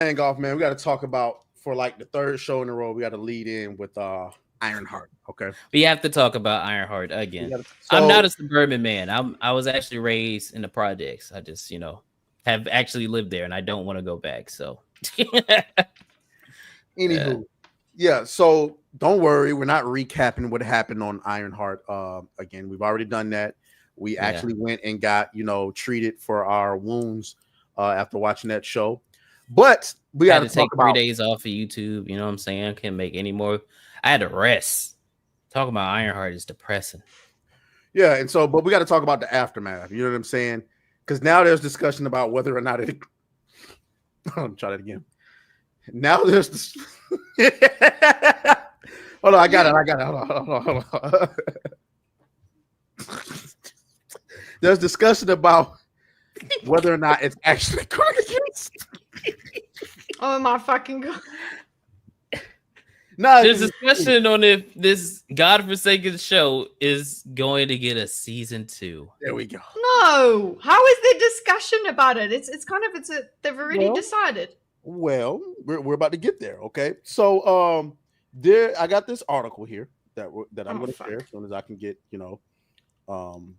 hang off, man. We got to talk about for like the third show in a row. We got to lead in with Ironheart. Okay, We have to talk about Ironheart we again. got I'm not so a suburban man. I was actually raised in the projects. I just, have actually lived there and I don't want to go back. So yeah. anywho, yeah. So don't worry, we're not recapping what happened on Ironheart. Again, we've already done that. We Yeah. actually went and got treated for our wounds after watching that show. But we I got had to to take talk 3 about days off of YouTube. You know what I'm saying? I can't make any more. I had to rest. Talking about Ironheart is depressing. yeah, and so but we got to talk about the aftermath. You know what I'm saying? Because now there's discussion about whether or not it. I'll try that again. Now there's this. Hold on, I got it. Hold on. There's discussion about whether or not it's actually cardigans. Oh my fucking god. No, There's discussion on if this godforsaken show is going to get a season 2. there we go. No. How is there discussion about it? They've already Well, decided. Well, we're about to get there. Okay, so there I got this article here that I'm Oh, going to fuck. share as soon as I can get up on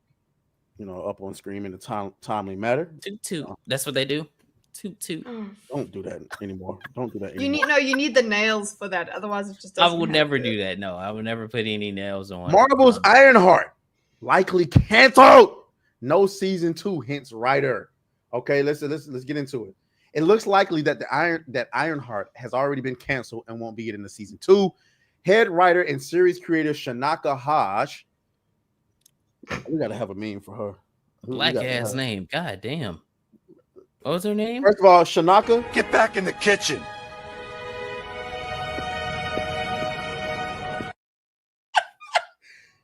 screen in a timely manner. Toot. That's what they do. Toot. Oh. Don't do that anymore. Don't do that anymore. You need the nails for that. Otherwise it just I doesn't would have never it. do that. No, I would never put any nails on. Marvel's Ironheart likely canceled. No season 2, hence writer. Okay, let's get into it. It looks likely that Ironheart has already been canceled and won't be getting the season 2. Head writer and series creator Shanaka Haj. We gotta have a meme for her. Black ass name. God damn. What was her name? First of all, Shanaka, Get back in the kitchen.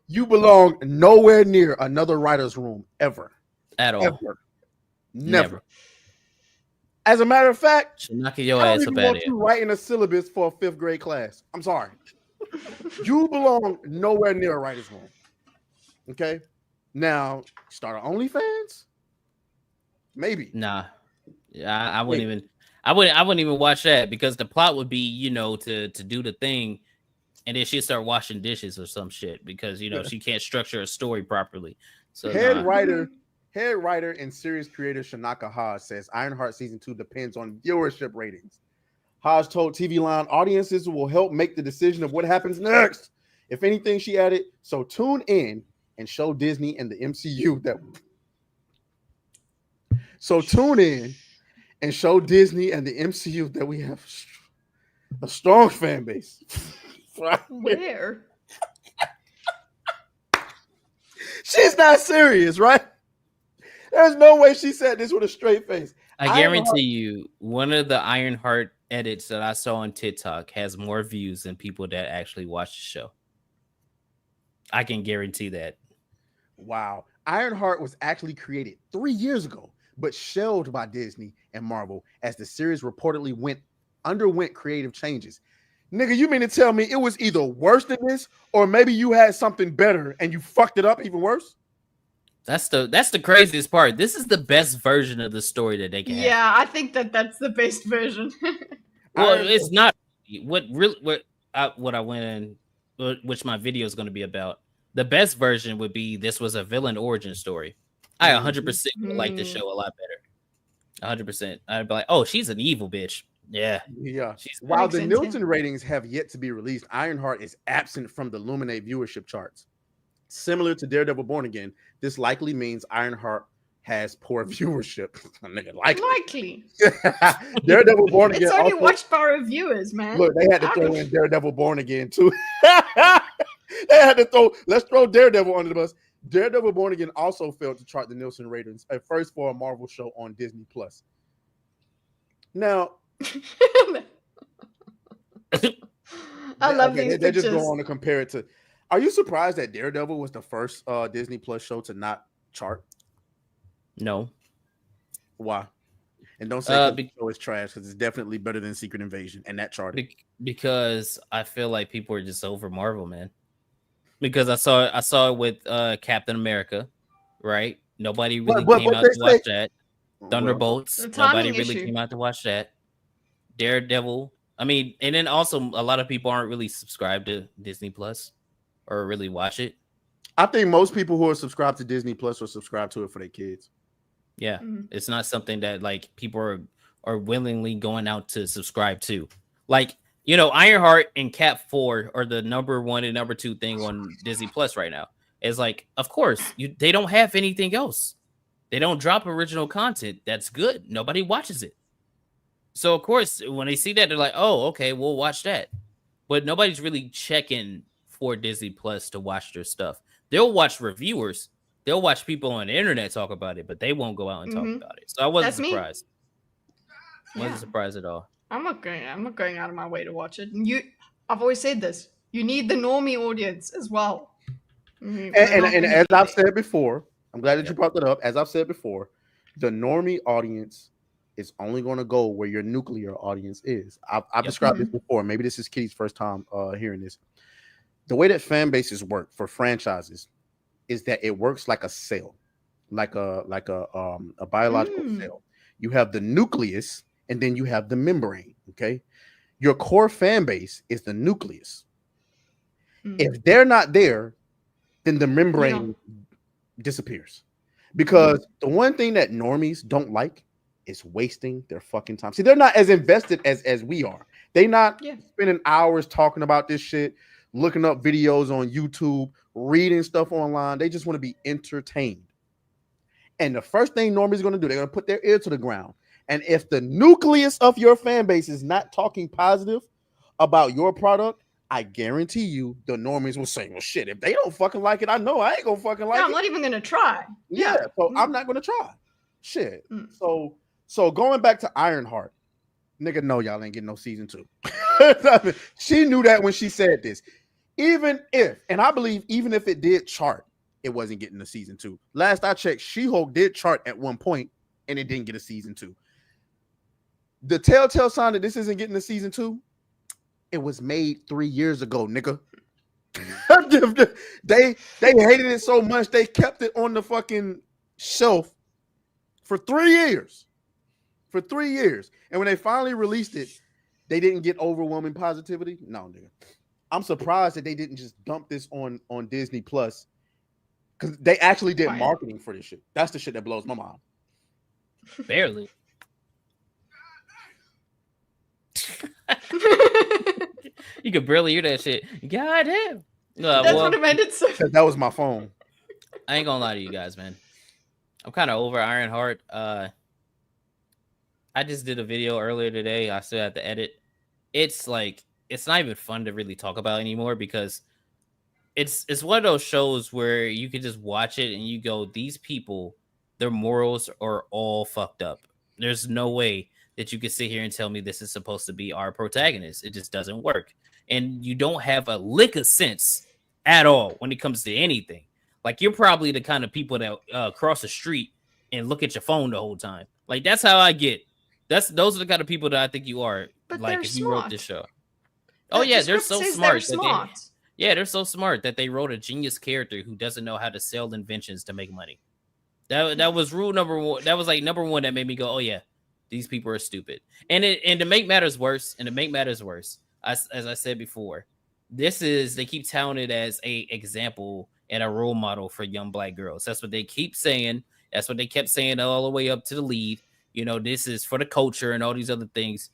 you belong nowhere near another writer's room ever. At all. Ever. Never. As a matter of fact, Should knock your I don't ass even up out want of you here. writing a syllabus for a 5th grade class. I'm sorry. You belong nowhere near a writer's room. Okay? Now, start OnlyFans? Maybe. Nah. Yeah, I wouldn't even. I wouldn't even watch that because the plot would be, to do the thing, and then she'd start washing dishes or some shit because she can't structure a story properly. So Head nah. writer and series creator Shanaka Haj says Ironheart season 2 depends on viewership ratings. Haj told TV Line audiences will help make the decision of what happens next. If anything, she added, so tune in and show Disney and the MCU that. So tune in and show Disney and the MCU that we have a strong fan base. Where? She's not serious, right? There's no way she said this with a straight face. I guarantee you, one of the Ironheart edits that I saw on TikTok has more views than people that actually watch the show. I can guarantee that. Wow. Ironheart was actually created 3 years ago, but shelved by Disney and Marvel as the series reportedly underwent creative changes. Nigga, you mean to tell me it was either worse than this, or maybe you had something better and you fucked it up even worse? That's the craziest part. This is the best version of the story that they can have. Yeah, I think that's the best version. Well, it's not what I went in, which my video is going to be about. The best version would be this was a villain origin story. I 100% would like the show a lot better. 100%. I'd be like, oh, she's an evil bitch. Yeah. While the Nielsen ratings have yet to be released, Ironheart is absent from the Luminate viewership charts. Similar to Daredevil Born Again, this likely means Ironheart has poor viewership. Likely. Daredevil Born Again. It's only watched by reviewers, man. Look, they had to throw in Daredevil Born Again too. They had to let's throw Daredevil under the bus. Daredevil Born Again also failed to chart the Nielsen ratings at first for a Marvel show on Disney Plus. Now, I love these they pictures. just go on to compare it to. Are you surprised that Daredevil was the first Disney Plus show to not chart? No. Why? And don't say the show is trash because it's definitely better than Secret Invasion and that charted. Because I feel like people are just over Marvel, man. Because I saw it with Captain America, right? Nobody really came out to watch that. Thunderbolts. Nobody really came out to watch that. Daredevil. I mean, and then also a lot of people aren't really subscribed to Disney Plus or really watch it. I think most people who are subscribed to Disney Plus are subscribed to it for their kids. Yeah, it's not something that like people are willingly going out to subscribe to. Like, you know, Ironheart and Cap 4 are the number 1 and number 2 thing on Disney Plus right now. It's like, of course, they don't have anything else. They don't drop original content that's good. Nobody watches it. So of course, when they see that, they're like, "Oh, okay, we'll watch that." But nobody's really checking for Disney Plus to watch their stuff. They'll watch reviewers. They'll watch people on the internet talk about it, but they won't go out and talk about it. So I wasn't surprised. Wasn't surprised at all. I'm not going out of my way to watch it. And I've always said this. You need the normie audience as well. And as I've said before, I'm glad that you brought that up. As I've said before, the normie audience is only going to go where your nuclear audience is. I've described this before. Maybe this is Kitty's first time hearing this. The way that fan bases work for franchises is that it works like a cell, like a biological cell. You have the nucleus, and then you have the membrane. Okay, your core fan base is the nucleus. If they're not there, then the membrane disappears. Because the one thing that normies don't like is wasting their fucking time. See, they're not as invested as we are. They not spending hours talking about this shit, looking up videos on YouTube, reading stuff online. They just want to be entertained. And the first thing normies are going to do, they're going to put their ear to the ground. And if the nucleus of your fan base is not talking positive about your product, I guarantee you the normies will say, well, shit, if they don't fucking like it, I know I ain't going to fucking like it. I'm not even going to try. Yeah, so I'm not going to try. Shit. So going back to Ironheart, nigga, no, y'all ain't getting no season 2. She knew that when she said this. Even if, and I believe even if it did chart, it wasn't getting a season 2. Last I checked, She-Hulk did chart at one point, and it didn't get a season 2. The telltale sign that this isn't getting a season 2, it was made 3 years ago, nigga. They hated it so much they kept it on the fucking shelf for 3 years. For 3 years. And when they finally released it, they didn't get overwhelming positivity. No, nigga. I'm surprised that they didn't just dump this on Disney Plus, because they actually did marketing for this shit. That's the shit that blows my mind. Barely. You could barely hear that shit. God damn. That's what it made it so. That was my phone. I ain't gonna lie to you guys, man. I'm kind of over Ironheart. I just did a video earlier today. I still have to edit. It's like, it's not even fun to really talk about anymore, because it's one of those shows where you could just watch it and you go, these people, their morals are all fucked up. There's no way that you could sit here and tell me this is supposed to be our protagonist. It just doesn't work. And you don't have a lick of sense at all when it comes to anything. Like, you're probably the kind of people that cross the street and look at your phone the whole time. Like, that's how I get. Those are the kind of people that I think you are. But like, they're if smart. you wrote this show. Oh yeah, they're so smart. They're so smart that they wrote a genius character who doesn't know how to sell inventions to make money. That was rule number 1. That was like number 1 that made me go, oh yeah, these people are stupid. And to make matters worse, as I said before, they keep touting it as a example and a role model for young black girls. That's what they keep saying. That's what they kept saying all the way up to the lead. You know, this is for the culture and all these other things.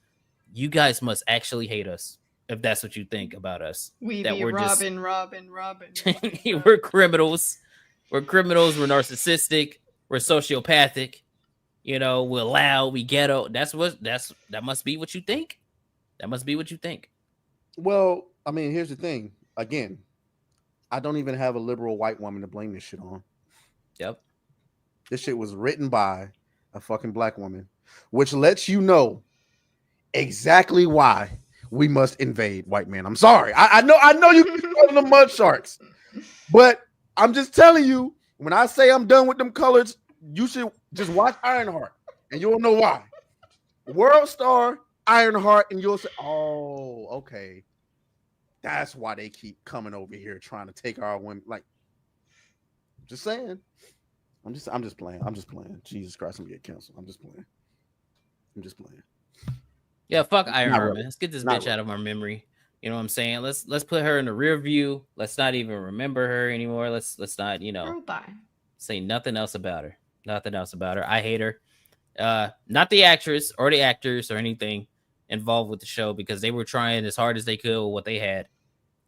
You guys must actually hate us if that's what you think about us. We're Robin. We're criminals. We're criminals. We're narcissistic. We're sociopathic. You know, we're loud. We ghetto. That must be what you think. That must be what you think. Well, I mean, here's the thing. Again, I don't even have a liberal white woman to blame this shit on. Yep. This shit was written by a fucking black woman, which lets you know exactly why we must invade white men. I'm sorry. I know you keep calling them mud sharks, but I'm just telling you, when I say I'm done with them colors, you should just watch Ironheart and you'll know why. World Star, Ironheart, and you'll say, oh, okay. That's why they keep coming over here trying to take our women. Like, just saying. I'm just playing. Jesus Christ, I'm gonna get canceled. I'm just playing. Yeah, fuck Not Ironheart, really. man. Let's get this Not bitch really. out of our memory. You know what I'm saying? Let's put her in the rear view. Let's not even remember her anymore. Let's not, Girl, bye. say nothing else about her. Nothing else about her. I hate her. Not the actress or the actors or anything involved with the show because they were trying as hard as they could with what they had.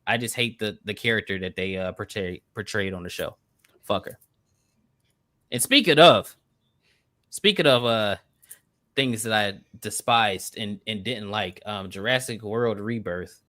I just hate the character that they portrayed on the show. Fuck her. And speaking of things that I despised and didn't like, Jurassic World Rebirth